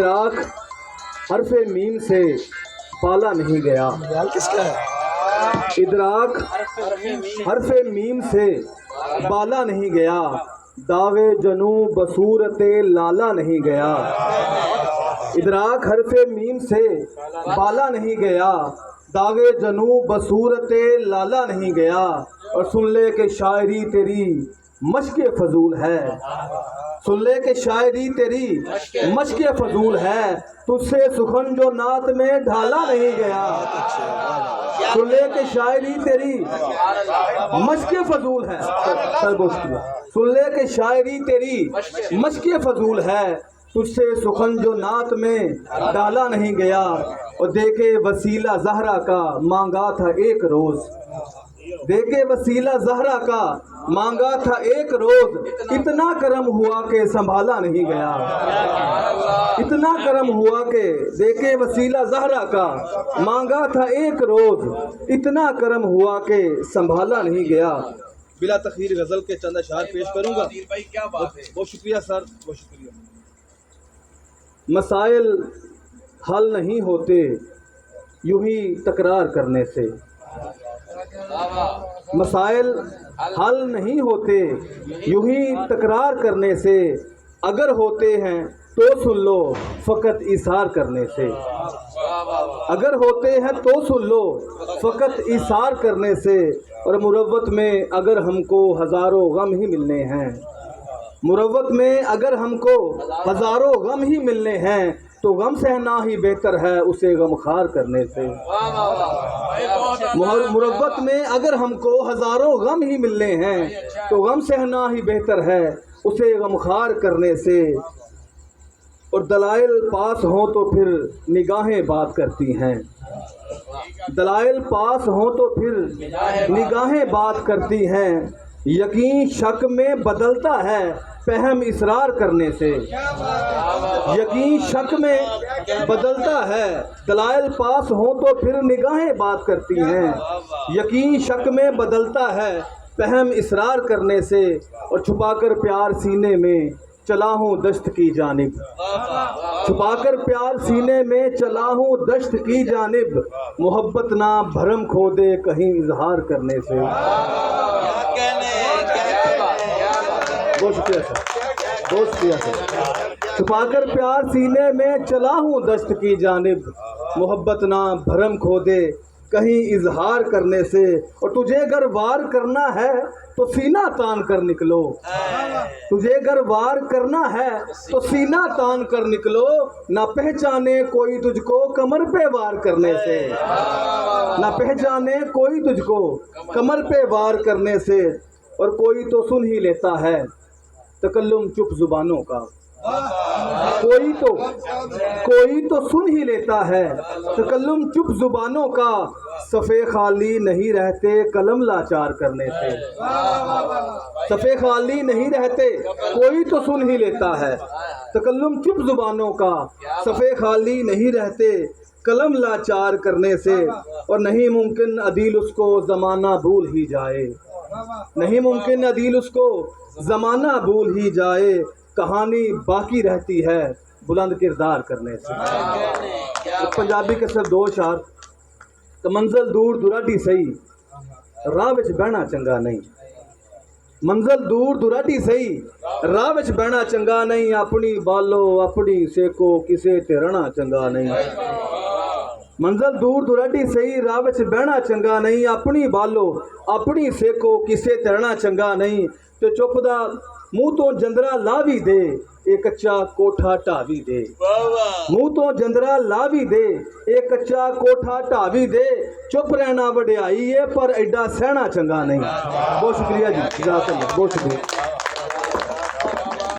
ادراک حرف میم سے بالا نہیں گیا، کس کا ہے؟ ادراک حرف میم سے بالا نہیں گیا، داغ جنوں بصورت لالا نہیں گیا۔ ادراک حرف میم سے بالا نہیں گیا، داغ جنوں بصورت لالا نہیں گیا۔ اور سن لے کہ شاعری تیری مشق فضول ہے، سن لے کہ شاعری تیری مشق فضول ہے، تجھ سے سخن جو نعت میں ڈھالا نہیں گیا۔ سن لے کہ شاعری تیری مشق فضول ہے، سن لے کہ شاعری تیری مشق فضول ہے، تجھ سے سخن جو نعت میں ڈالا نہیں گیا۔ اور دیکھے وسیلہ زہرا کا مانگا تھا ایک روز، دیکھے وسیلہ زہرا کا مانگا تھا ایک روز، اتنا کرم ہوا کہ سنبھالا نہیں گیا۔ اتنا کرم ہوا کہ دیکھے وسیلہ زہرا کا مانگا تھا ایک روز، اتنا کرم ہوا کہ سنبھالا نہیں گیا۔ بلا تخیر غزل کے چند اشعار پیش کروں گا۔ بہت شکریہ سر، بہت شکریہ۔ مسائل حل نہیں ہوتے یوں ہی تکرار کرنے سے، مسائل حل نہیں ہوتے یوں ہی تکرار کرنے سے، اگر ہوتے ہیں تو سن لو فقط ایثار کرنے سے، اگر ہوتے ہیں تو سن لو فقط ایثار کرنے سے۔ اور مروت میں اگر ہم کو ہزاروں غم ہی ملنے ہیں، مروت میں اگر ہم کو ہزاروں غم ہی ملنے ہیں، تو غم سہنا ہی بہتر ہے اسے غم خوار کرنے سے۔ مروت میں اگر ہم کو ہزاروں غم ہی ملنے ہیں، تو غم سہنا ہی بہتر ہے اسے غم خوار کرنے سے۔ اور دلائل پاس ہوں تو پھر نگاہیں بات کرتی ہیں، دلائل پاس ہوں تو پھر نگاہیں بات کرتی ہیں، یقین شک میں بدلتا ہے فہم اصرار کرنے سے، یقین شک میں بدلتا ہے، دلائل پاس ہوں تو پھر نگاہیں بات کرتی ہیں، یقین شک میں بدلتا ہے فہم اصرار کرنے سے۔ اور چھپا کر پیار سینے میں چلا ہوں دشت کی جانب، چھپا کر پیار سینے میں چلا ہوں دشت کی جانب، محبت نہ بھرم کھو دے کہیں اظہار کرنے سے۔ بہت شکریہ سر، بہت شکریہ سر۔ چھپا کر پیار سینے میں چلا ہوں دشت کی جانب، محبت نہ بھرم کھو دے کہیں اظہار کرنے سے۔ اور تجھے اگر وار کرنا ہے تو سینہ تان کر نکلو، تجھے اگر وار کرنا ہے تو سینہ تان کر نکلو، نہ پہچانے کوئی تجھ کو کمر پہ وار کرنے سے، نہ پہچانے کوئی تجھ کو کمر پہ وار کرنے سے۔ اور کوئی تو سن ہی لیتا ہے تکلم چپ زبانوں کا، کوئی تو سن ہی لیتا ہے تکلم چپ زبانوں کا، صفحے خالی نہیں رہتے قلم لاچار کرنے سے، صفحے خالی نہیں رہتے کوئی تو سن ہی لیتا ہے تکلم چپ زبانوں کا، صفحے خالی نہیں رہتے قلم لاچار کرنے سے۔ اور نہیں ممکن عدیل اس کو زمانہ بھول ہی جائے، نہیں ممکن عدیل اس کو زمانہ بھول ہی جائے، کہانی باقی رہتی ہے بلند کردار کرنے سے۔ پنجابی کے صرف دو اشعار۔ کہ منزل دور دراڈی سہی راہ وچ بہنا چنگا نہیں، منزل دور دراڈی سہی راہ وچ بہنا چنگا نہیں، اپنی بالو اپنی سیکو کسے تے رہنا چنگا نہیں، منزل دور دراڈی سہی راہ وچ بہنا چنگا نہیں، اپنی بالو اپنی سیکو کسے تے رہنا چنگا نہیں۔ تے چپ دا منہ تو جندرا لا بھی دے ایک کچا کوٹھا ٹا بھی دے، منہ تو جندرا لا بھی دے ایک کچا کوٹھا ٹا بھی دے، چپ رہنا وڈیائی ہے پر ایڈا سہنا چنگا نہیں۔ بہت شکریہ جی، جزاک اللہ، بہت شکریہ۔